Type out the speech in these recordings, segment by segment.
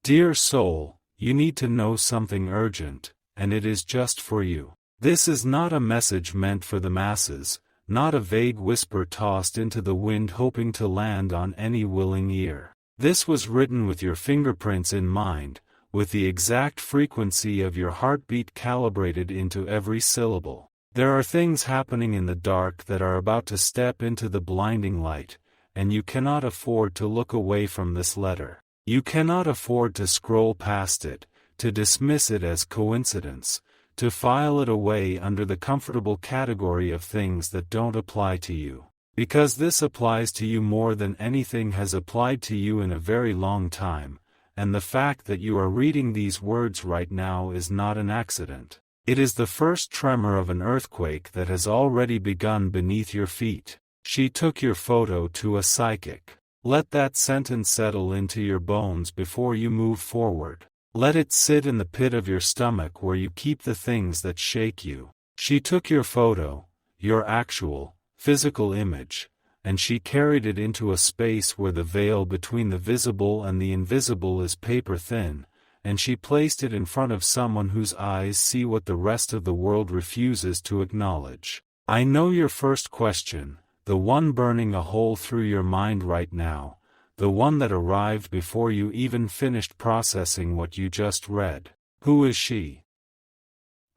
Dear soul, you need to know something urgent, and it is just for you. This is not a message meant for the masses, not a vague whisper tossed into the wind hoping to land on any willing ear. This was written with your fingerprints in mind, with the exact frequency of your heartbeat calibrated into every syllable. There are things happening in the dark that are about to step into the blinding light, and you cannot afford to look away from this letter. You cannot afford to scroll past it, to dismiss it as coincidence, to file it away under the comfortable category of things that don't apply to you. Because this applies to you more than anything has applied to you in a very long time, and the fact that you are reading these words right now is not an accident. It is the first tremor of an earthquake that has already begun beneath your feet. She took your photo to a psychic. Let that sentence settle into your bones before you move forward. Let it sit in the pit of your stomach where you keep the things that shake you. She took your photo, your actual, physical image, and she carried it into a space where the veil between the visible and the invisible is paper thin, and she placed it in front of someone whose eyes see what the rest of the world refuses to acknowledge. I know your first question, the one burning a hole through your mind right now, the one that arrived before you even finished processing what you just read. Who is she?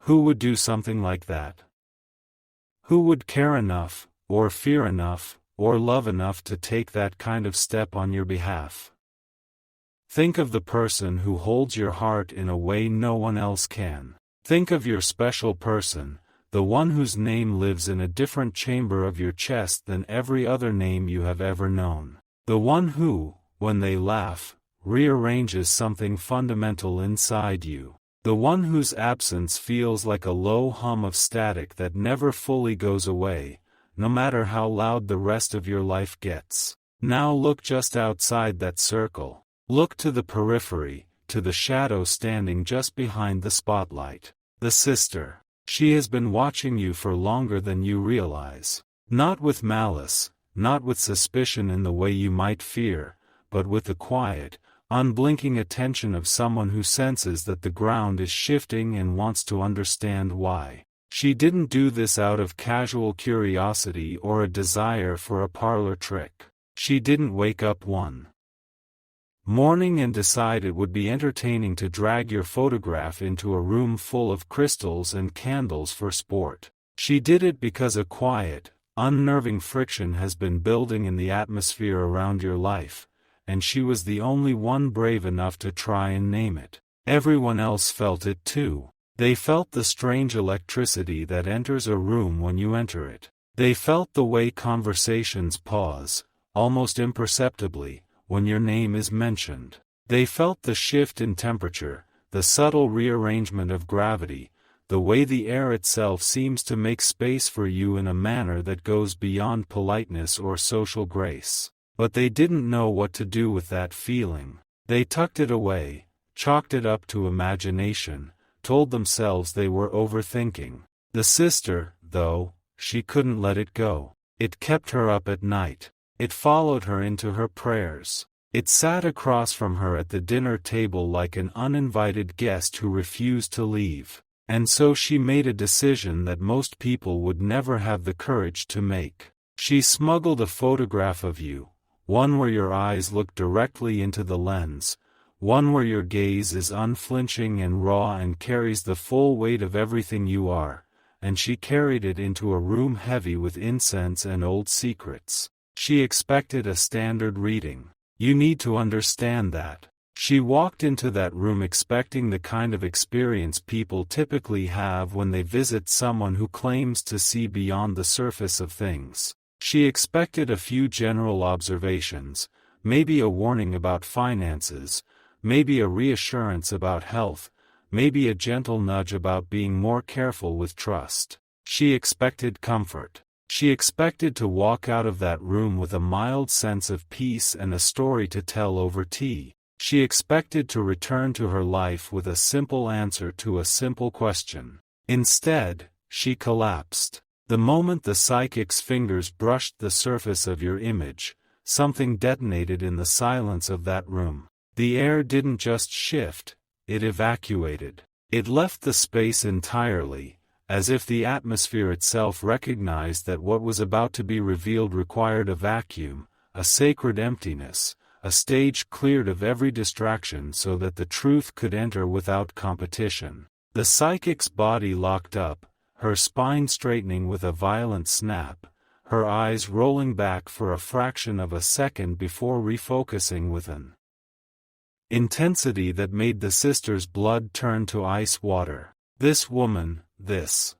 Who would do something like that? Who would care enough, or fear enough, or love enough to take that kind of step on your behalf? Think of the person who holds your heart in a way no one else can. Think of your special person, the one whose name lives in a different chamber of your chest than every other name you have ever known. The one who, when they laugh, rearranges something fundamental inside you. The one whose absence feels like a low hum of static that never fully goes away, no matter how loud the rest of your life gets. Now look just outside that circle. Look to the periphery, to the shadow standing just behind the spotlight. The sister. She has been watching you for longer than you realize. Not with malice, not with suspicion in the way you might fear, but with the quiet, unblinking attention of someone who senses that the ground is shifting and wants to understand why. She didn't do this out of casual curiosity or a desire for a parlor trick. She didn't wake up one morning and decide it would be entertaining to drag your photograph into a room full of crystals and candles for sport. She did it because a quiet, unnerving friction has been building in the atmosphere around your life, and she was the only one brave enough to try and name it. Everyone else felt it too. They felt the strange electricity that enters a room when you enter it. They felt the way conversations pause, almost imperceptibly, when your name is mentioned. They felt the shift in temperature, the subtle rearrangement of gravity, the way the air itself seems to make space for you in a manner that goes beyond politeness or social grace. But they didn't know what to do with that feeling. They tucked it away, chalked it up to imagination, told themselves they were overthinking. The sister, though, she couldn't let it go. It kept her up at night. It followed her into her prayers. It sat across from her at the dinner table like an uninvited guest who refused to leave. And so she made a decision that most people would never have the courage to make. She smuggled a photograph of you, one where your eyes look directly into the lens, one where your gaze is unflinching and raw and carries the full weight of everything you are, and she carried it into a room heavy with incense and old secrets. She expected a standard reading. You need to understand that. She walked into that room expecting the kind of experience people typically have when they visit someone who claims to see beyond the surface of things. She expected a few general observations, maybe a warning about finances, maybe a reassurance about health, maybe a gentle nudge about being more careful with trust. She expected comfort. She expected to walk out of that room with a mild sense of peace and a story to tell over tea. She expected to return to her life with a simple answer to a simple question. Instead, she collapsed. The moment the psychic's fingers brushed the surface of your image, something detonated in the silence of that room. The air didn't just shift, it evacuated. It left the space entirely, as if the atmosphere itself recognized that what was about to be revealed required a vacuum, a sacred emptiness, a stage cleared of every distraction so that the truth could enter without competition. The psychic's body locked up, her spine straightening with a violent snap, her eyes rolling back for a fraction of a second before refocusing with an intensity that made the sister's blood turn to ice water. This woman, this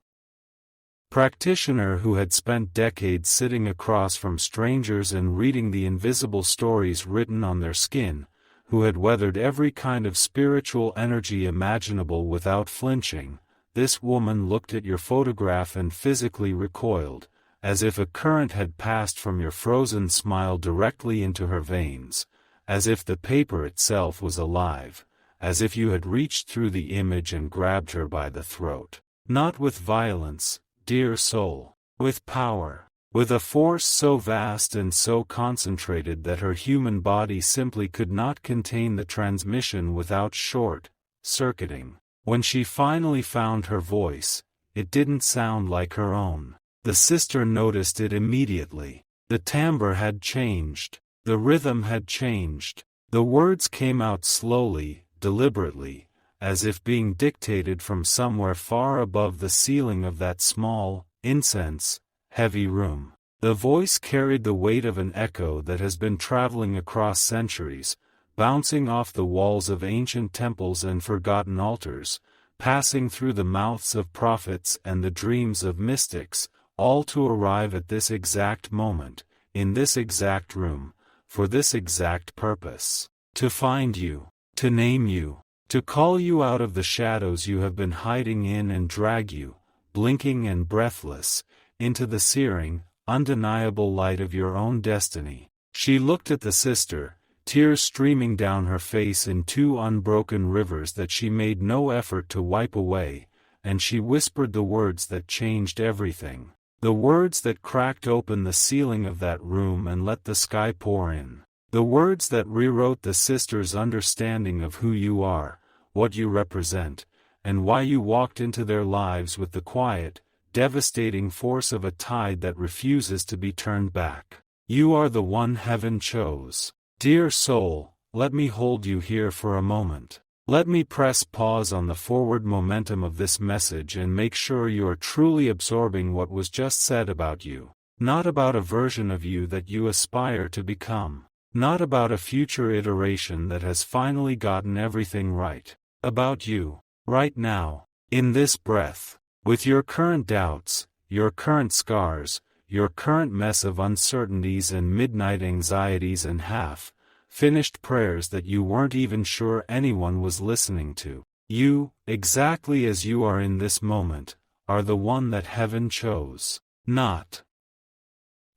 practitioner who had spent decades sitting across from strangers and reading the invisible stories written on their skin, who had weathered every kind of spiritual energy imaginable without flinching, this woman looked at your photograph and physically recoiled, as if a current had passed from your frozen smile directly into her veins, as if the paper itself was alive, as if you had reached through the image and grabbed her by the throat. Not with violence, dear soul, with power, with a force so vast and so concentrated that her human body simply could not contain the transmission without short-circuiting. When she finally found her voice, it didn't sound like her own. The sister noticed it immediately. The timbre had changed. The rhythm had changed. The words came out slowly, deliberately, as if being dictated from somewhere far above the ceiling of that small, incense-heavy room. The voice carried the weight of an echo that has been traveling across centuries, bouncing off the walls of ancient temples and forgotten altars, passing through the mouths of prophets and the dreams of mystics, all to arrive at this exact moment, in this exact room, for this exact purpose: to find you, to name you, to call you out of the shadows you have been hiding in and drag you, blinking and breathless, into the searing, undeniable light of your own destiny. She looked at the sister, tears streaming down her face in two unbroken rivers that she made no effort to wipe away, and she whispered the words that changed everything. The words that cracked open the ceiling of that room and let the sky pour in. The words that rewrote the sister's understanding of who you are, what you represent, and why you walked into their lives with the quiet, devastating force of a tide that refuses to be turned back. You are the one heaven chose. Dear soul, let me hold you here for a moment. Let me press pause on the forward momentum of this message and make sure you are truly absorbing what was just said about you. Not about a version of you that you aspire to become. Not about a future iteration that has finally gotten everything right. About you, right now, in this breath, with your current doubts, your current scars, your current mess of uncertainties and midnight anxieties and half-finished prayers that you weren't even sure anyone was listening to. You, exactly as you are in this moment, are the one that heaven chose. Not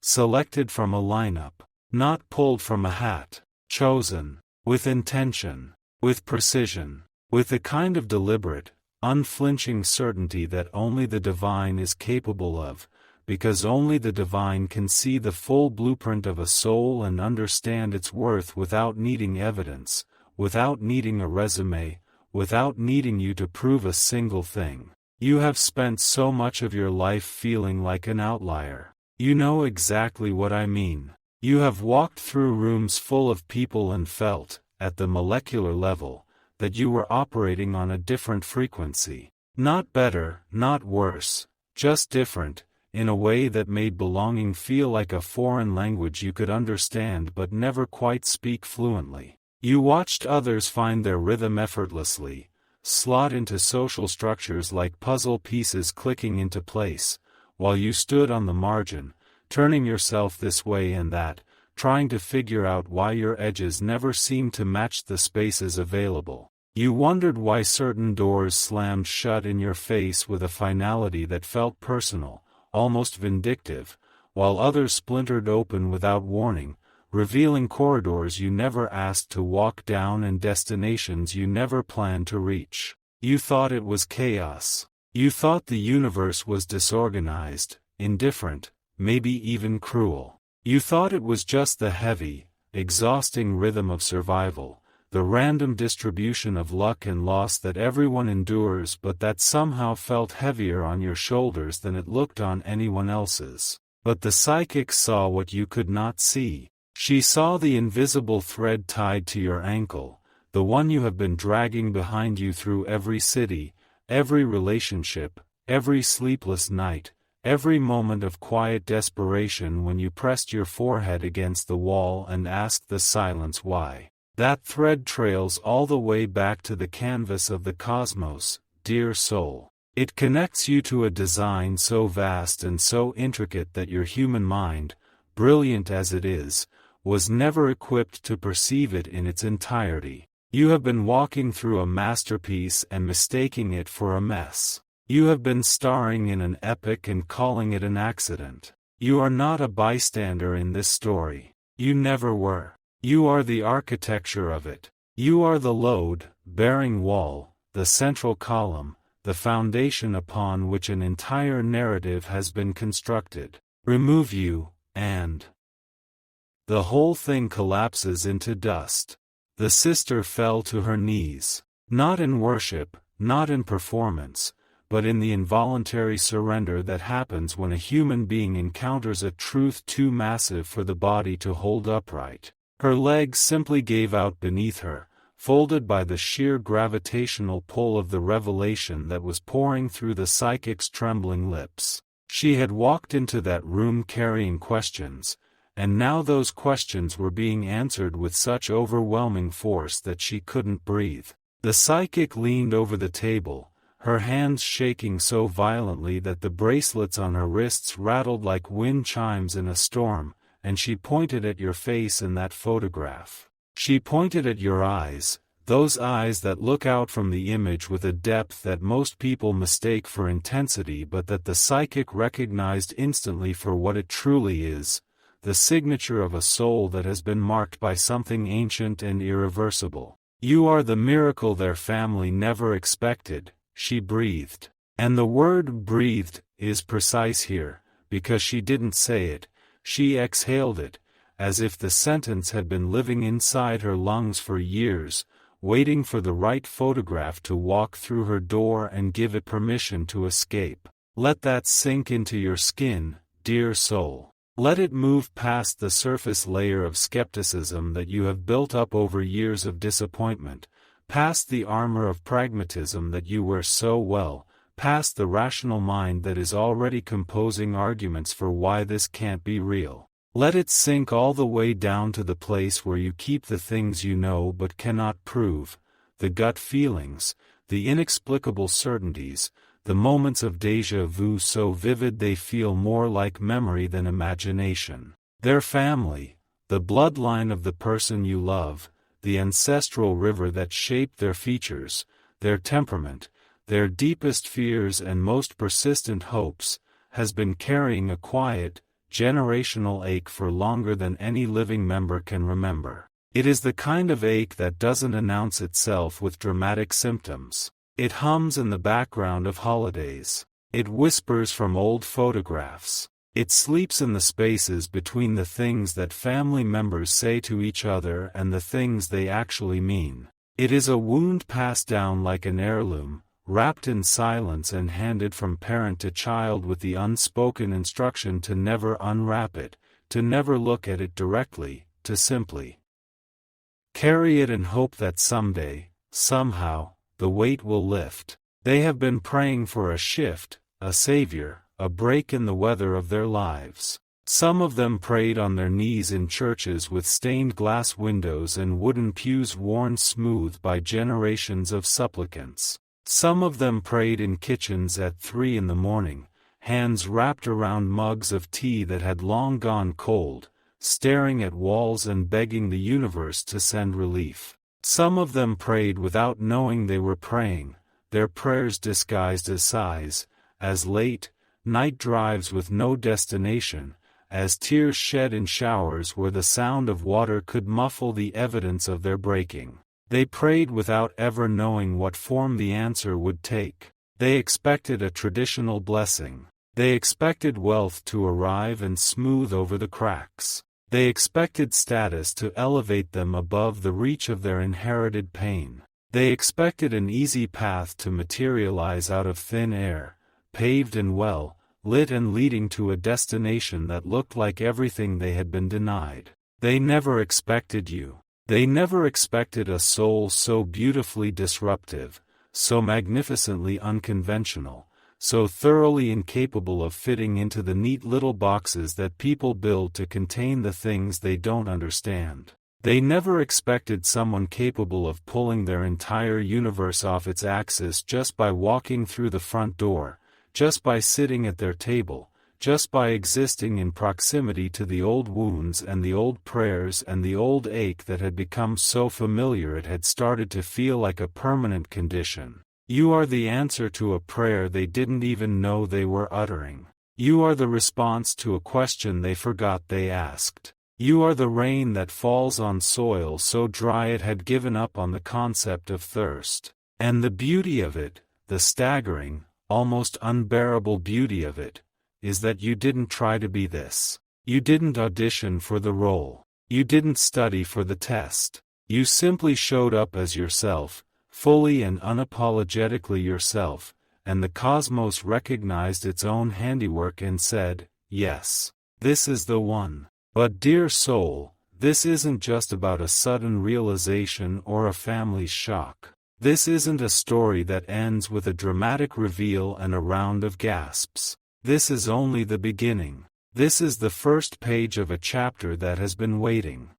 selected from a lineup. Not pulled from a hat. Chosen. With intention. With precision. With the kind of deliberate, unflinching certainty that only the divine is capable of, because only the divine can see the full blueprint of a soul and understand its worth without needing evidence, without needing a resume, without needing you to prove a single thing. You have spent so much of your life feeling like an outlier. You know exactly what I mean. You have walked through rooms full of people and felt, at the molecular level, that you were operating on a different frequency. Not better, not worse, just different, in a way that made belonging feel like a foreign language you could understand but never quite speak fluently. You watched others find their rhythm effortlessly, slot into social structures like puzzle pieces clicking into place, while you stood on the margin, turning yourself this way and that, trying to figure out why your edges never seemed to match the spaces available. You wondered why certain doors slammed shut in your face with a finality that felt personal, almost vindictive, while others splintered open without warning, revealing corridors you never asked to walk down and destinations you never planned to reach. You thought it was chaos. You thought the universe was disorganized, indifferent, maybe even cruel. You thought it was just the heavy, exhausting rhythm of survival, the random distribution of luck and loss that everyone endures but that somehow felt heavier on your shoulders than it looked on anyone else's. But the psychic saw what you could not see. She saw the invisible thread tied to your ankle, the one you have been dragging behind you through every city, every relationship, every sleepless night, every moment of quiet desperation when you pressed your forehead against the wall and asked the silence why. That thread trails all the way back to the canvas of the cosmos, dear soul. It connects you to a design so vast and so intricate that your human mind, brilliant as it is, was never equipped to perceive it in its entirety. You have been walking through a masterpiece and mistaking it for a mess. You have been starring in an epic and calling it an accident. You are not a bystander in this story. You never were. You are the architecture of it. You are the load-bearing wall, the central column, the foundation upon which an entire narrative has been constructed. Remove you, and the whole thing collapses into dust. The sister fell to her knees, not in worship, not in performance, but in the involuntary surrender that happens when a human being encounters a truth too massive for the body to hold upright. Her legs simply gave out beneath her, folded by the sheer gravitational pull of the revelation that was pouring through the psychic's trembling lips. She had walked into that room carrying questions, and now those questions were being answered with such overwhelming force that she couldn't breathe. The psychic leaned over the table, her hands shaking so violently that the bracelets on her wrists rattled like wind chimes in a storm, and she pointed at your face in that photograph. She pointed at your eyes, those eyes that look out from the image with a depth that most people mistake for intensity but that the psychic recognized instantly for what it truly is, the signature of a soul that has been marked by something ancient and irreversible. You are the miracle their family never expected, she breathed. And the word breathed is precise here, because she didn't say it, she exhaled it, as if the sentence had been living inside her lungs for years, waiting for the right photograph to walk through her door and give it permission to escape. Let that sink into your skin, dear soul. Let it move past the surface layer of skepticism that you have built up over years of disappointment, past the armor of pragmatism that you wear so well, past the rational mind that is already composing arguments for why this can't be real. Let it sink all the way down to the place where you keep the things you know but cannot prove, the gut feelings, the inexplicable certainties, the moments of déjà vu so vivid they feel more like memory than imagination. Their family, the bloodline of the person you love, the ancestral river that shaped their features, their temperament, their deepest fears and most persistent hopes, has been carrying a quiet, generational ache for longer than any living member can remember. It is the kind of ache that doesn't announce itself with dramatic symptoms. It hums in the background of holidays. It whispers from old photographs. It sleeps in the spaces between the things that family members say to each other and the things they actually mean. It is a wound passed down like an heirloom, wrapped in silence and handed from parent to child with the unspoken instruction to never unwrap it, to never look at it directly, to simply carry it and hope that someday, somehow, the weight will lift. They have been praying for a shift, a savior, a break in the weather of their lives. Some of them prayed on their knees in churches with stained glass windows and wooden pews worn smooth by generations of supplicants. Some of them prayed in kitchens at 3 in the morning, hands wrapped around mugs of tea that had long gone cold, staring at walls and begging the universe to send relief. Some of them prayed without knowing they were praying, their prayers disguised as sighs, as late, night drives with no destination, as tears shed in showers where the sound of water could muffle the evidence of their breaking. They prayed without ever knowing what form the answer would take. They expected a traditional blessing. They expected wealth to arrive and smooth over the cracks. They expected status to elevate them above the reach of their inherited pain. They expected an easy path to materialize out of thin air, paved and well lit and leading to a destination that looked like everything they had been denied. They never expected you. They never expected a soul so beautifully disruptive, so magnificently unconventional, so thoroughly incapable of fitting into the neat little boxes that people build to contain the things they don't understand. They never expected someone capable of pulling their entire universe off its axis just by walking through the front door, just by sitting at their table, just by existing in proximity to the old wounds and the old prayers and the old ache that had become so familiar it had started to feel like a permanent condition. You are the answer to a prayer they didn't even know they were uttering. You are the response to a question they forgot they asked. You are the rain that falls on soil so dry it had given up on the concept of thirst. And the beauty of it, the staggering, almost unbearable beauty of it, is that you didn't try to be this. You didn't audition for the role. You didn't study for the test. You simply showed up as yourself, fully and unapologetically yourself, and the cosmos recognized its own handiwork and said, yes, this is the one. But dear soul, this isn't just about a sudden realization or a family's shock. This isn't a story that ends with a dramatic reveal and a round of gasps. This is only the beginning. This is the first page of a chapter that has been waiting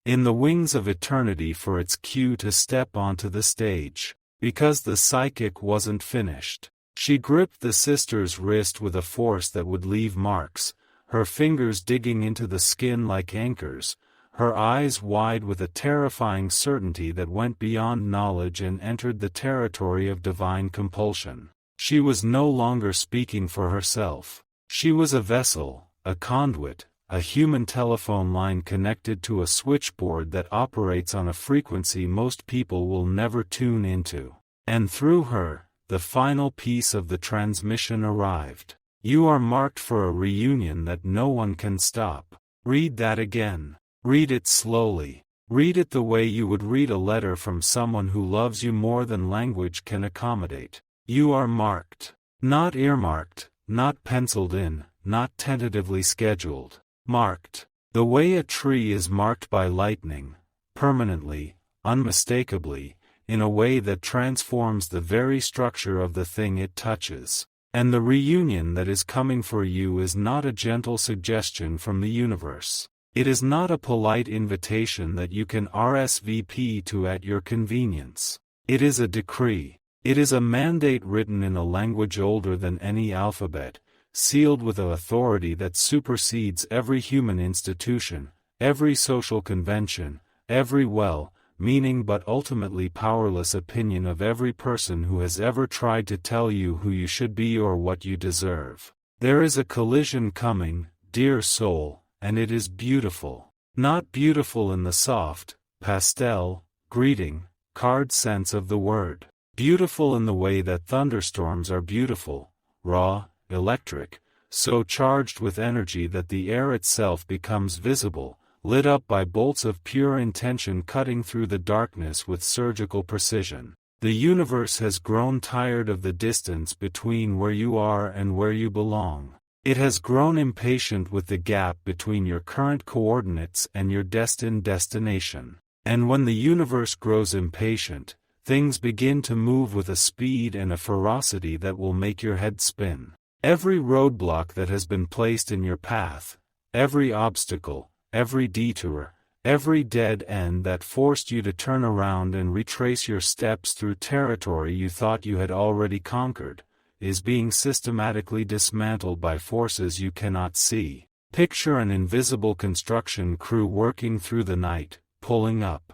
in the wings of eternity for its cue to step onto the stage. Because the psychic wasn't finished. She gripped the sister's wrist with a force that would leave marks, her fingers digging into the skin like anchors, her eyes wide with a terrifying certainty that went beyond knowledge and entered the territory of divine compulsion. She was no longer speaking for herself. She was a vessel, a conduit, a human telephone line connected to a switchboard that operates on a frequency most people will never tune into. And through her, the final piece of the transmission arrived. You are marked for a reunion that no one can stop. Read that again. Read it slowly. Read it the way you would read a letter from someone who loves you more than language can accommodate. You are marked. Not earmarked, not penciled in, not tentatively scheduled. Marked. The way a tree is marked by lightning, permanently, unmistakably, in a way that transforms the very structure of the thing it touches. And the reunion that is coming for you is not a gentle suggestion from the universe. It is not a polite invitation that you can RSVP to at your convenience. It is a decree. It is a mandate written in a language older than any alphabet, sealed with an authority that supersedes every human institution, every social convention, every well-meaning but ultimately powerless opinion of every person who has ever tried to tell you who you should be or what you deserve. There is a collision coming, dear soul, and it is beautiful. Not beautiful in the soft, pastel, greeting, card sense of the word. Beautiful in the way that thunderstorms are beautiful, raw, electric, so charged with energy that the air itself becomes visible, lit up by bolts of pure intention cutting through the darkness with surgical precision. The universe has grown tired of the distance between where you are and where you belong. It has grown impatient with the gap between your current coordinates and your destined destination. And when the universe grows impatient, things begin to move with a speed and a ferocity that will make your head spin. Every roadblock that has been placed in your path, every obstacle, every detour, every dead end that forced you to turn around and retrace your steps through territory you thought you had already conquered, is being systematically dismantled by forces you cannot see. Picture an invisible construction crew working through the night, pulling up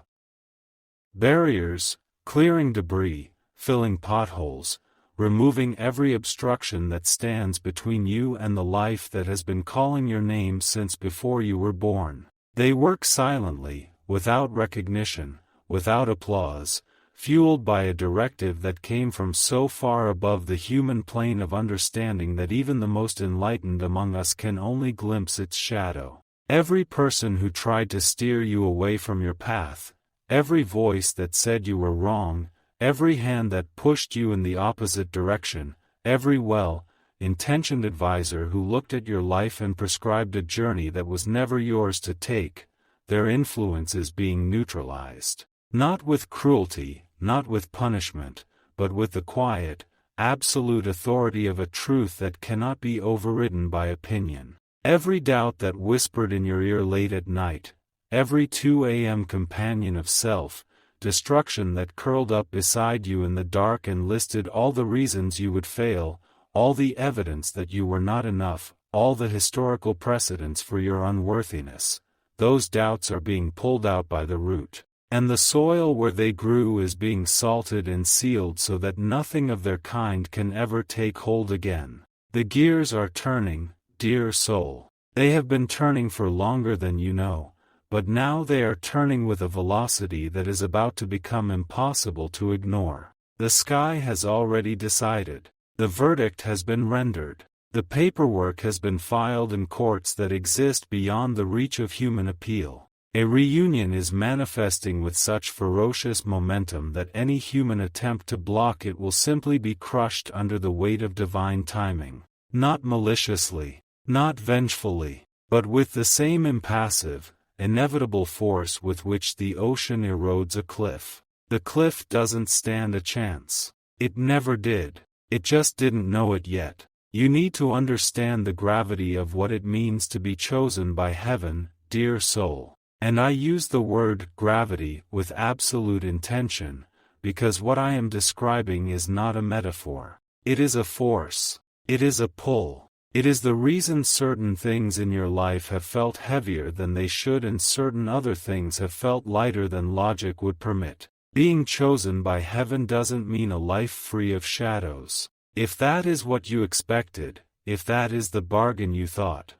barriers, clearing debris, filling potholes, removing every obstruction that stands between you and the life that has been calling your name since before you were born. They work silently, without recognition, without applause, fueled by a directive that came from so far above the human plane of understanding that even the most enlightened among us can only glimpse its shadow. Every person who tried to steer you away from your path, every voice that said you were wrong, every hand that pushed you in the opposite direction, every well-intentioned advisor who looked at your life and prescribed a journey that was never yours to take, their influence is being neutralized. Not with cruelty, not with punishment, but with the quiet, absolute authority of a truth that cannot be overridden by opinion. Every doubt that whispered in your ear late at night, every 2 a.m. companion of self-destruction that curled up beside you in the dark and listed all the reasons you would fail, all the evidence that you were not enough, all the historical precedents for your unworthiness, those doubts are being pulled out by the root, and the soil where they grew is being salted and sealed so that nothing of their kind can ever take hold again. The gears are turning, dear soul. They have been turning for longer than you know, but now they are turning with a velocity that is about to become impossible to ignore. The sky has already decided. The verdict has been rendered. The paperwork has been filed in courts that exist beyond the reach of human appeal. A reunion is manifesting with such ferocious momentum that any human attempt to block it will simply be crushed under the weight of divine timing. Not maliciously, not vengefully, but with the same impassive, inevitable force with which the ocean erodes a cliff. The cliff doesn't stand a chance. It never did. It just didn't know it yet. You need to understand the gravity of what it means to be chosen by heaven, dear soul. And I use the word gravity with absolute intention, because what I am describing is not a metaphor. It is a force. It is a pull. It is the reason certain things in your life have felt heavier than they should and certain other things have felt lighter than logic would permit. Being chosen by heaven doesn't mean a life free of shadows. If that is what you expected, if that is the bargain you thought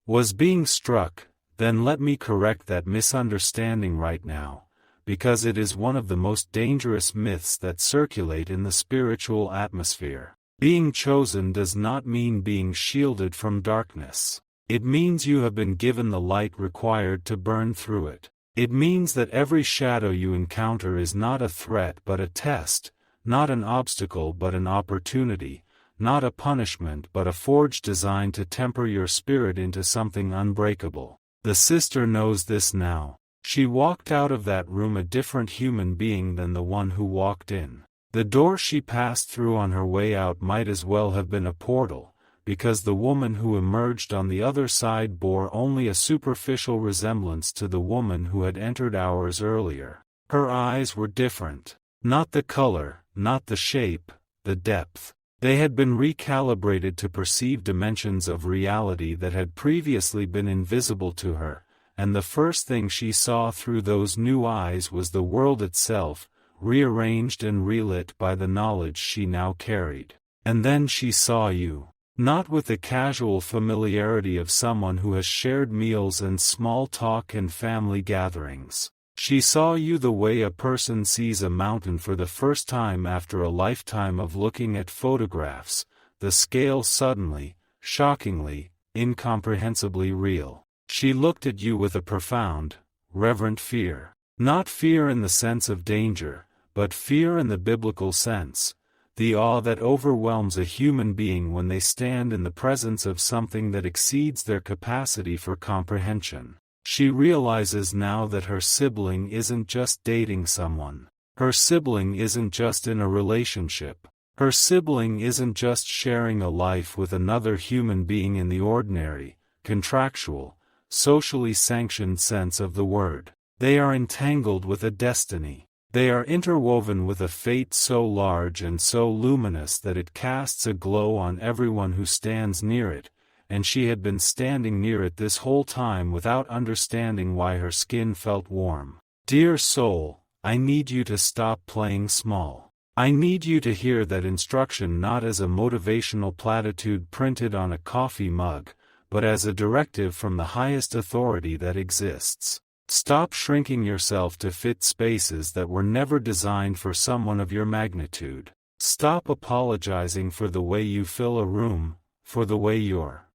was being struck, then let me correct that misunderstanding right now, because it is one of the most dangerous myths that circulate in the spiritual atmosphere. Being chosen does not mean being shielded from darkness. It means you have been given the light required to burn through it. It means that every shadow you encounter is not a threat but a test, not an obstacle but an opportunity, not a punishment but a forge designed to temper your spirit into something unbreakable. The sister knows this now. She walked out of that room a different human being than the one who walked in. The door she passed through on her way out might as well have been a portal, because the woman who emerged on the other side bore only a superficial resemblance to the woman who had entered hours earlier. Her eyes were different. Not the color, not the shape, the depth. They had been recalibrated to perceive dimensions of reality that had previously been invisible to her, and the first thing she saw through those new eyes was the world itself, rearranged and relit by the knowledge she now carried. And then she saw you. Not with the casual familiarity of someone who has shared meals and small talk and family gatherings. She saw you the way a person sees a mountain for the first time after a lifetime of looking at photographs, the scale suddenly, shockingly, incomprehensibly real. She looked at you with a profound, reverent fear. Not fear in the sense of danger, but fear in the biblical sense, the awe that overwhelms a human being when they stand in the presence of something that exceeds their capacity for comprehension. She realizes now that her sibling isn't just dating someone. Her sibling isn't just in a relationship. Her sibling isn't just sharing a life with another human being in the ordinary, contractual, socially sanctioned sense of the word. They are entangled with a destiny. They are interwoven with a fate so large and so luminous that it casts a glow on everyone who stands near it, and she had been standing near it this whole time without understanding why her skin felt warm. Dear soul, I need you to stop playing small. I need you to hear that instruction not as a motivational platitude printed on a coffee mug, but as a directive from the highest authority that exists. Stop shrinking yourself to fit spaces that were never designed for someone of your magnitude. Stop apologizing for the way you fill a room, for the way your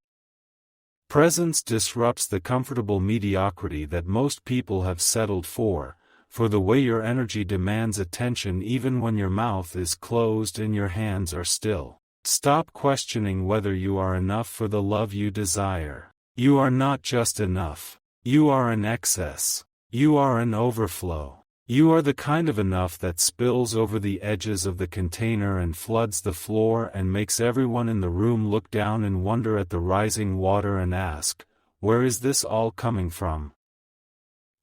Presence disrupts the comfortable mediocrity that most people have settled for the way your energy demands attention even when your mouth is closed and your hands are still. Stop questioning whether you are enough for the love you desire. You are not just enough. You are an excess. You are an overflow. You are the kind of enough that spills over the edges of the container and floods the floor and makes everyone in the room look down and wonder at the rising water and ask, "Where is this all coming from?"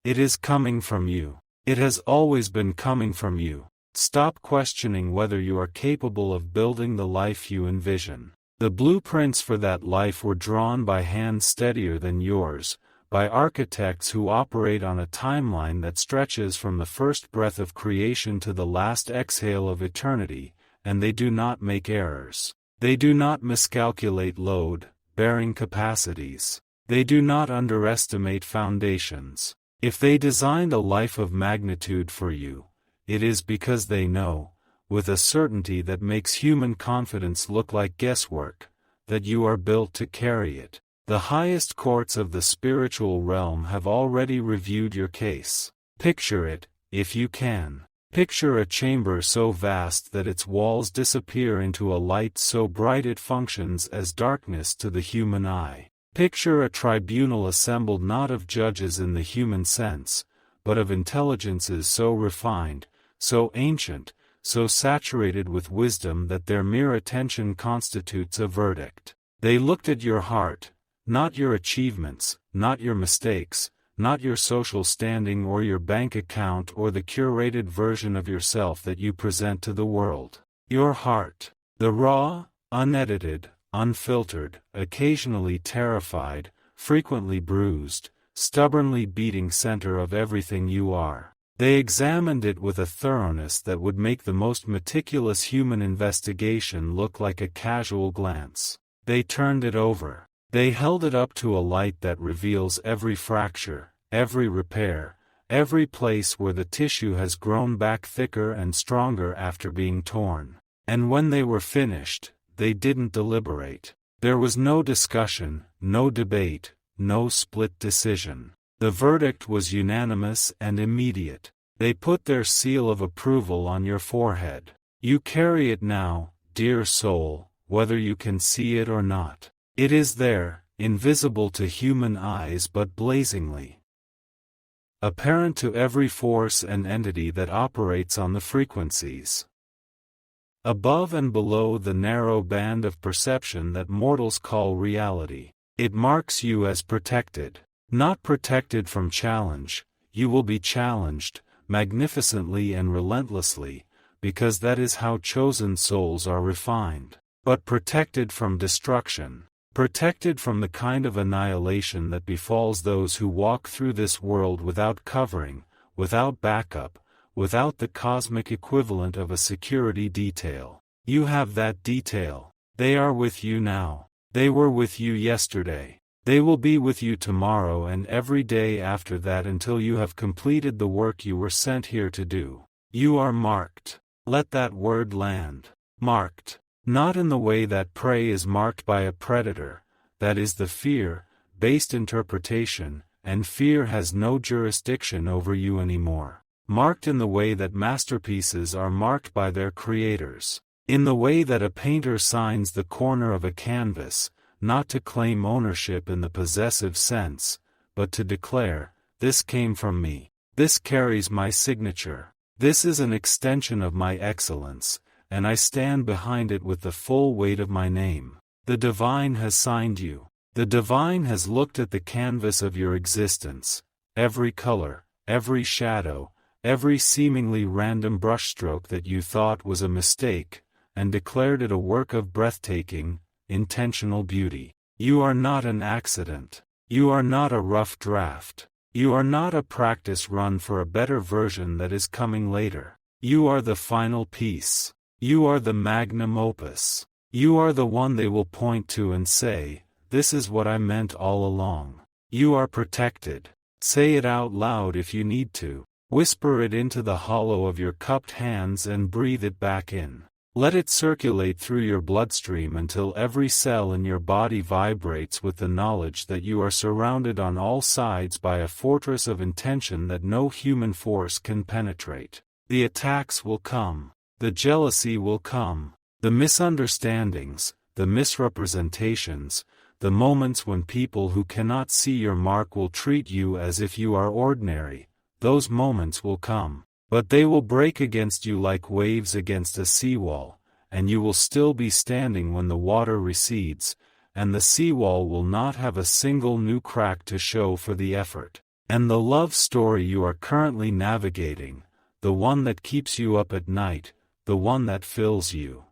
It is coming from you. It has always been coming from you. Stop questioning whether you are capable of building the life you envision. The blueprints for that life were drawn by hands steadier than yours, by architects who operate on a timeline that stretches from the first breath of creation to the last exhale of eternity, and they do not make errors. They do not miscalculate load-bearing capacities. They do not underestimate foundations. If they designed a life of magnitude for you, it is because they know, with a certainty that makes human confidence look like guesswork, that you are built to carry it. The highest courts of the spiritual realm have already reviewed your case. Picture it, if you can. Picture a chamber so vast that its walls disappear into a light so bright it functions as darkness to the human eye. Picture a tribunal assembled not of judges in the human sense, but of intelligences so refined, so ancient, so saturated with wisdom that their mere attention constitutes a verdict. They looked at your heart, not your achievements, not your mistakes, not your social standing or your bank account or the curated version of yourself that you present to the world. Your heart, the raw, unedited, unfiltered, occasionally terrified, frequently bruised, stubbornly beating center of everything you are. They examined it with a thoroughness that would make the most meticulous human investigation look like a casual glance. They turned it over. They held it up to a light that reveals every fracture, every repair, every place where the tissue has grown back thicker and stronger after being torn. And when they were finished, they didn't deliberate. There was no discussion, no debate, no split decision. The verdict was unanimous and immediate. They put their seal of approval on your forehead. You carry it now, dear soul, whether you can see it or not. It is there, invisible to human eyes but blazingly apparent to every force and entity that operates on the frequencies above and below the narrow band of perception that mortals call reality. It marks you as protected. Not protected from challenge, you will be challenged, magnificently and relentlessly, because that is how chosen souls are refined. But protected from destruction. Protected from the kind of annihilation that befalls those who walk through this world without covering, without backup, without the cosmic equivalent of a security detail. You have that detail. They are with you now. They were with you yesterday. They will be with you tomorrow and every day after that until you have completed the work you were sent here to do. You are marked. Let that word land. Marked. Not in the way that prey is marked by a predator, that is the fear-based interpretation, and fear has no jurisdiction over you anymore. Marked in the way that masterpieces are marked by their creators. In the way that a painter signs the corner of a canvas, not to claim ownership in the possessive sense, but to declare, "This came from me. This carries my signature. This is an extension of my excellence, and I stand behind it with the full weight of my name." The divine has signed you. The divine has looked at the canvas of your existence, every color, every shadow, every seemingly random brushstroke that you thought was a mistake, and declared it a work of breathtaking, intentional beauty. You are not an accident. You are not a rough draft. You are not a practice run for a better version that is coming later. You are the final piece. You are the magnum opus. You are the one they will point to and say, "This is what I meant all along." You are protected. Say it out loud if you need to. Whisper it into the hollow of your cupped hands and breathe it back in. Let it circulate through your bloodstream until every cell in your body vibrates with the knowledge that you are surrounded on all sides by a fortress of intention that no human force can penetrate. The attacks will come. The jealousy will come. The misunderstandings, the misrepresentations, the moments when people who cannot see your mark will treat you as if you are ordinary, those moments will come. But they will break against you like waves against a seawall, and you will still be standing when the water recedes, and the seawall will not have a single new crack to show for the effort. And the love story you are currently navigating, the one that keeps you up at night, the one that fills you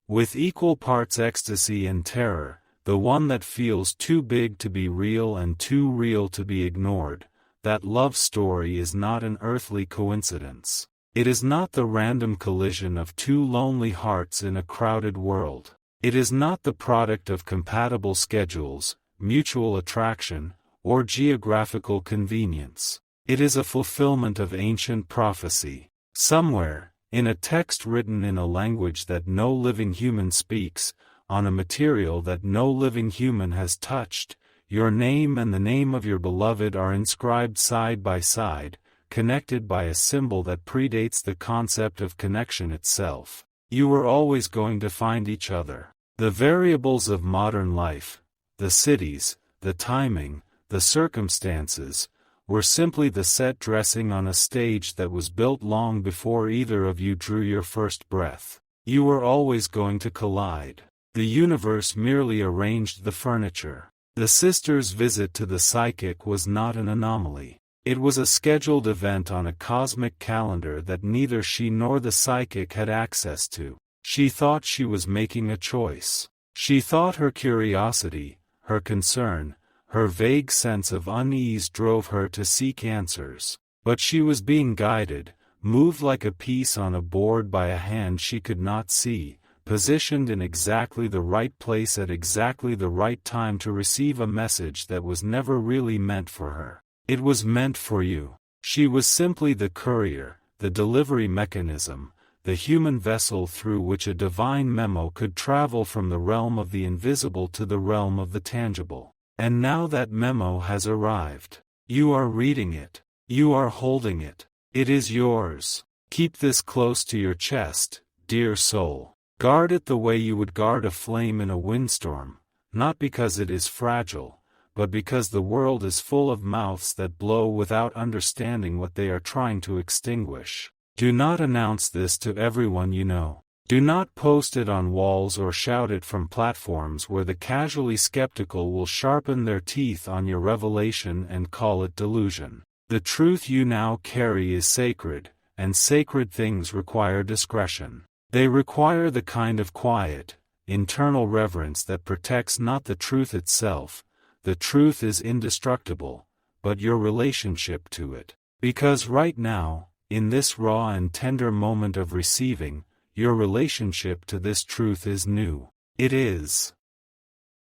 with equal parts ecstasy and terror, the one that feels too big to be real and too real to be ignored, that love story is not an earthly coincidence. It is not the random collision of two lonely hearts in a crowded world. It is not the product of compatible schedules, mutual attraction, or geographical convenience. It is a fulfillment of ancient prophecy. Somewhere, in a text written in a language that no living human speaks, on a material that no living human has touched, your name and the name of your beloved are inscribed side by side, connected by a symbol that predates the concept of connection itself. You were always going to find each other. The variables of modern life, the cities, the timing, the circumstances, were simply the set dressing on a stage that was built long before either of you drew your first breath. You were always going to collide. The universe merely arranged the furniture. The sister's visit to the psychic was not an anomaly. It was a scheduled event on a cosmic calendar that neither she nor the psychic had access to. She thought she was making a choice. She thought her curiosity, her concern, her vague sense of unease drove her to seek answers. But she was being guided, moved like a piece on a board by a hand she could not see, positioned in exactly the right place at exactly the right time to receive a message that was never really meant for her. It was meant for you. She was simply the courier, the delivery mechanism, the human vessel through which a divine memo could travel from the realm of the invisible to the realm of the tangible. And now that memo has arrived. You are reading it. You are holding it. It is yours. Keep this close to your chest, dear soul. Guard it the way you would guard a flame in a windstorm, not because it is fragile, but because the world is full of mouths that blow without understanding what they are trying to extinguish. Do not announce this to everyone you know. Do not post it on walls or shout it from platforms where the casually skeptical will sharpen their teeth on your revelation and call it delusion. The truth you now carry is sacred, and sacred things require discretion. They require the kind of quiet, internal reverence that protects not the truth itself. The truth is indestructible, but your relationship to it. Because right now, in this raw and tender moment of receiving, your relationship to this truth is new. It is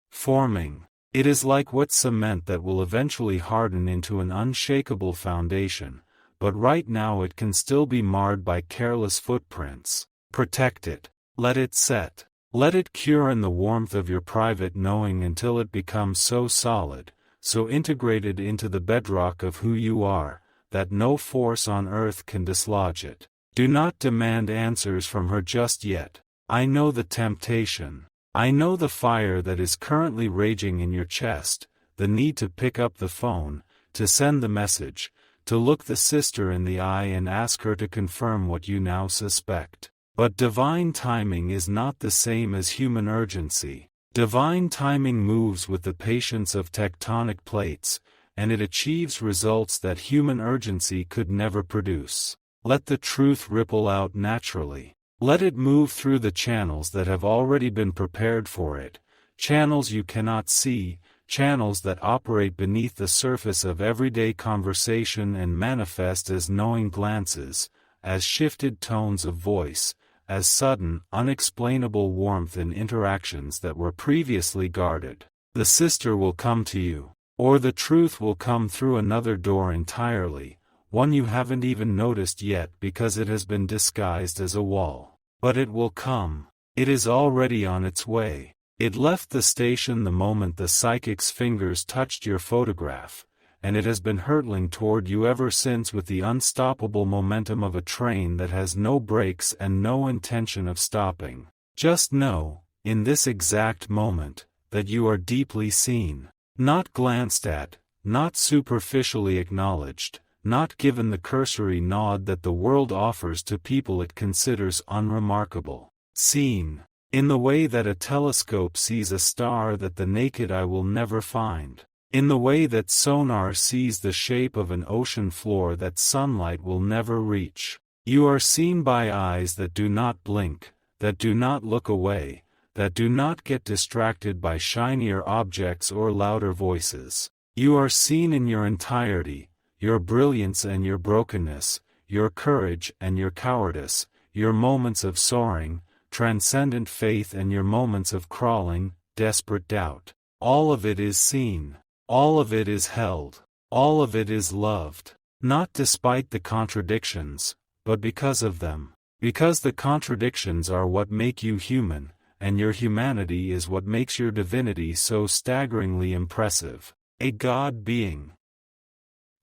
forming. It is like wet cement that will eventually harden into an unshakable foundation, but right now it can still be marred by careless footprints. Protect it. Let it set. Let it cure in the warmth of your private knowing until it becomes so solid, so integrated into the bedrock of who you are, that no force on earth can dislodge it. Do not demand answers from her just yet. I know the temptation. I know the fire that is currently raging in your chest, the need to pick up the phone, to send the message, to look the sister in the eye and ask her to confirm what you now suspect. But divine timing is not the same as human urgency. Divine timing moves with the patience of tectonic plates, and it achieves results that human urgency could never produce. Let the truth ripple out naturally. Let it move through the channels that have already been prepared for it, channels you cannot see, channels that operate beneath the surface of everyday conversation and manifest as knowing glances, as shifted tones of voice, as sudden, unexplainable warmth in interactions that were previously guarded. The sister will come to you, or the truth will come through another door entirely, one you haven't even noticed yet because it has been disguised as a wall. But it will come. It is already on its way. It left the station the moment the psychic's fingers touched your photograph, and it has been hurtling toward you ever since with the unstoppable momentum of a train that has no brakes and no intention of stopping. Just know, in this exact moment, that you are deeply seen. Not glanced at, not superficially acknowledged, not given the cursory nod that the world offers to people it considers unremarkable. Seen. In the way that a telescope sees a star that the naked eye will never find. In the way that sonar sees the shape of an ocean floor that sunlight will never reach. You are seen by eyes that do not blink, that do not look away, that do not get distracted by shinier objects or louder voices. You are seen in your entirety, your brilliance and your brokenness, your courage and your cowardice, your moments of soaring, transcendent faith and your moments of crawling, desperate doubt. All of it is seen. All of it is held. All of it is loved. Not despite the contradictions, but because of them. Because the contradictions are what make you human, and your humanity is what makes your divinity so staggeringly impressive. A God being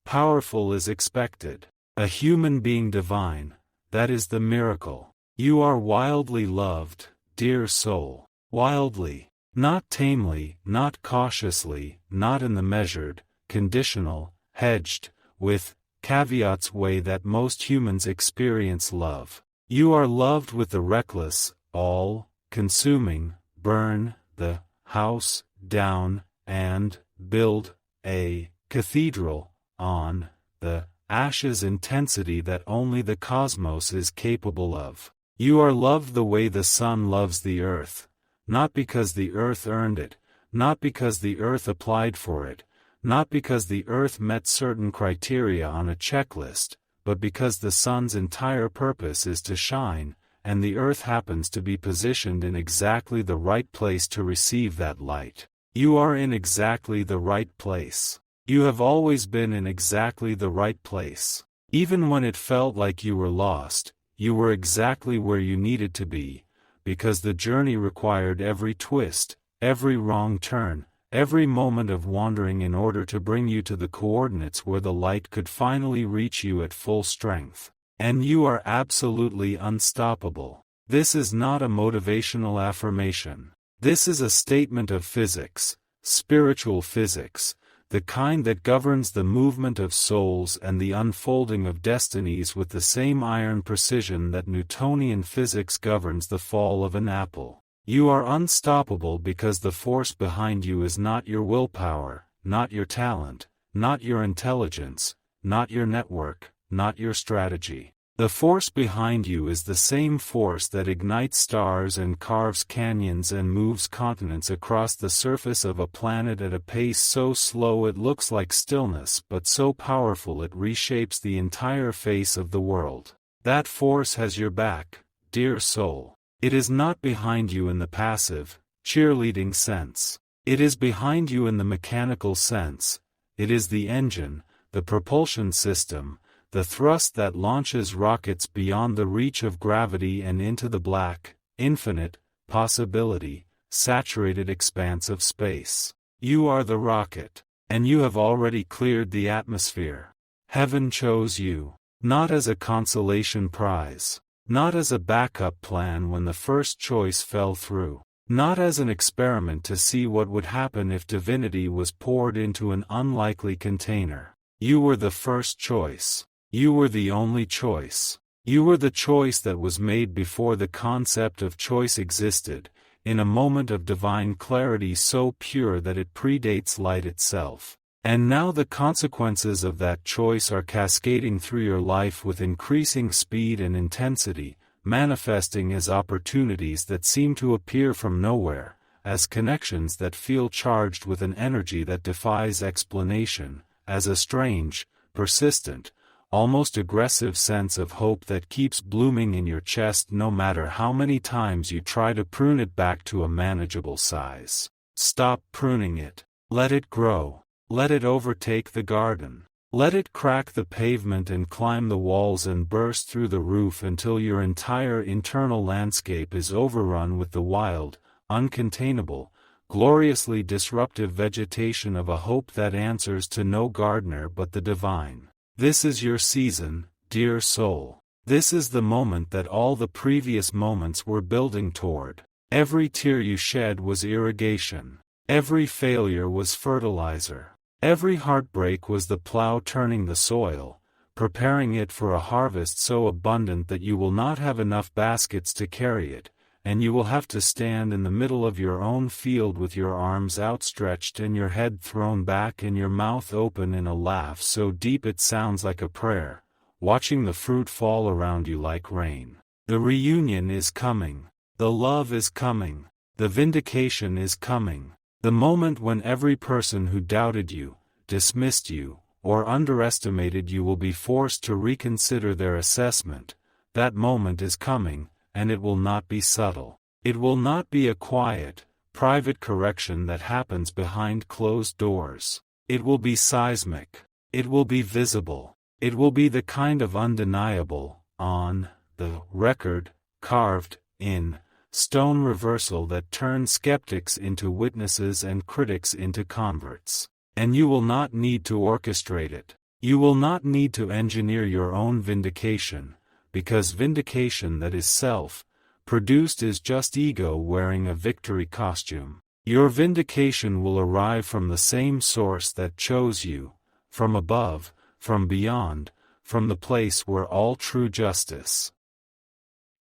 powerful is expected. A human being divine, that is the miracle. You are wildly loved, dear soul. Wildly. Not tamely, not cautiously, not in the measured, conditional, hedged, with caveats way that most humans experience love. You are loved with the reckless, all-consuming, burn the house down and build a cathedral on the ashes intensity that only the cosmos is capable of. You are loved the way the sun loves the earth, not because the earth earned it, not because the earth applied for it, not because the earth met certain criteria on a checklist, but because the sun's entire purpose is to shine, and the earth happens to be positioned in exactly the right place to receive that light. You are in exactly the right place. You have always been in exactly the right place. Even when it felt like you were lost, you were exactly where you needed to be, because the journey required every twist, every wrong turn, every moment of wandering in order to bring you to the coordinates where the light could finally reach you at full strength. And you are absolutely unstoppable. This is not a motivational affirmation. This is a statement of physics, spiritual physics, the kind that governs the movement of souls and the unfolding of destinies with the same iron precision that Newtonian physics governs the fall of an apple. You are unstoppable because the force behind you is not your willpower, not your talent, not your intelligence, not your network, not your strategy. The force behind you is the same force that ignites stars and carves canyons and moves continents across the surface of a planet at a pace so slow it looks like stillness but so powerful it reshapes the entire face of the world. That force has your back, dear soul. It is not behind you in the passive, cheerleading sense. It is behind you in the mechanical sense. It is the engine, the propulsion system, the thrust that launches rockets beyond the reach of gravity and into the black, infinite, possibility, saturated expanse of space. You are the rocket, and you have already cleared the atmosphere. Heaven chose you, not as a consolation prize, not as a backup plan when the first choice fell through, not as an experiment to see what would happen if divinity was poured into an unlikely container. You were the first choice. You were the only choice. You were the choice that was made before the concept of choice existed, in a moment of divine clarity so pure that it predates light itself. And now the consequences of that choice are cascading through your life with increasing speed and intensity, manifesting as opportunities that seem to appear from nowhere, as connections that feel charged with an energy that defies explanation, as a strange, persistent, almost aggressive sense of hope that keeps blooming in your chest no matter how many times you try to prune it back to a manageable size. Stop pruning it. Let it grow. Let it overtake the garden. Let it crack the pavement and climb the walls and burst through the roof until your entire internal landscape is overrun with the wild, uncontainable, gloriously disruptive vegetation of a hope that answers to no gardener but the divine. This is your season, dear soul. This is the moment that all the previous moments were building toward. Every tear you shed was irrigation. Every failure was fertilizer. Every heartbreak was the plow turning the soil, preparing it for a harvest so abundant that you will not have enough baskets to carry it, and you will have to stand in the middle of your own field with your arms outstretched and your head thrown back and your mouth open in a laugh so deep it sounds like a prayer, watching the fruit fall around you like rain. The reunion is coming. The love is coming. The vindication is coming. The moment when every person who doubted you, dismissed you, or underestimated you will be forced to reconsider their assessment, that moment is coming. And it will not be subtle. It will not be a quiet, private correction that happens behind closed doors. It will be seismic. It will be visible. It will be the kind of undeniable, on the record, carved in stone reversal that turns skeptics into witnesses and critics into converts. And you will not need to orchestrate it. You will not need to engineer your own vindication. Because vindication that is self-produced is just ego wearing a victory costume. Your vindication will arrive from the same source that chose you, from above, from beyond, from the place where all true justice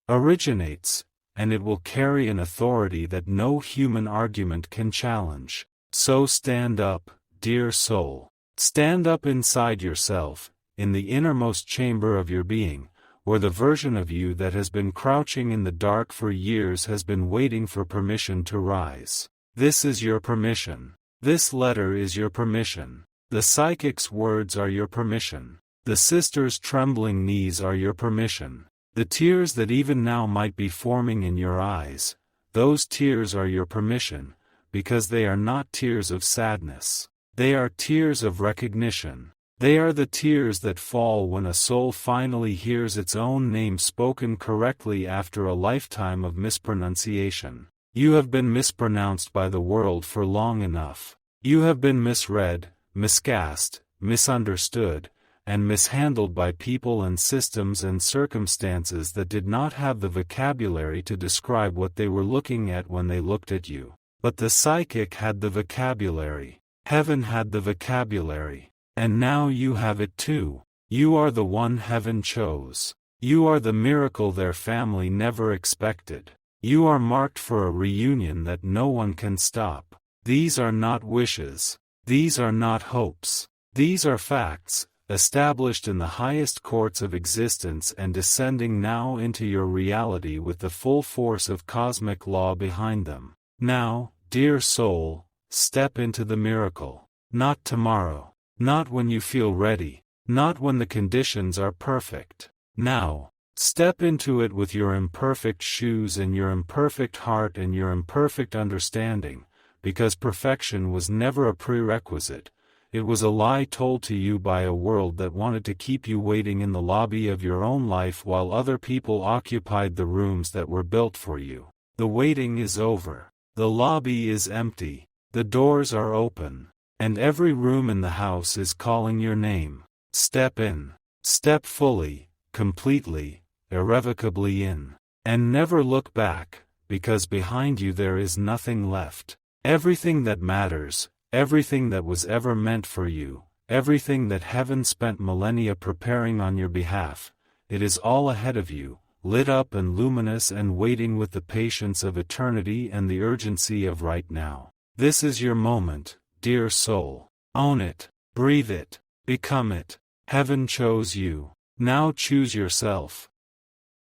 originates, and it will carry an authority that no human argument can challenge. So stand up, dear soul. Stand up inside yourself, in the innermost chamber of your being, where the version of you that has been crouching in the dark for years has been waiting for permission to rise. This is your permission. This letter is your permission. The psychic's words are your permission. The sister's trembling knees are your permission. The tears that even now might be forming in your eyes, those tears are your permission, because they are not tears of sadness. They are tears of recognition. They are the tears that fall when a soul finally hears its own name spoken correctly after a lifetime of mispronunciation. You have been mispronounced by the world for long enough. You have been misread, miscast, misunderstood, and mishandled by people and systems and circumstances that did not have the vocabulary to describe what they were looking at when they looked at you. But the psychic had the vocabulary. Heaven had the vocabulary. And now you have it too. You are the one heaven chose. You are the miracle their family never expected. You are marked for a reunion that no one can stop. These are not wishes. These are not hopes. These are facts, established in the highest courts of existence and descending now into your reality with the full force of cosmic law behind them. Now, dear soul, step into the miracle. Not tomorrow. Not when you feel ready, not when the conditions are perfect. Now, step into it with your imperfect shoes and your imperfect heart and your imperfect understanding, because perfection was never a prerequisite. It was a lie told to you by a world that wanted to keep you waiting in the lobby of your own life while other people occupied the rooms that were built for you. The waiting is over. The lobby is empty. The doors are open. And every room in the house is calling your name. Step in. Step fully, completely, irrevocably in. And never look back, because behind you there is nothing left. Everything that matters, everything that was ever meant for you, everything that heaven spent millennia preparing on your behalf, it is all ahead of you, lit up and luminous and waiting with the patience of eternity and the urgency of right now. This is your moment. Dear soul, own it, breathe it, become it. Heaven chose you. Now choose yourself.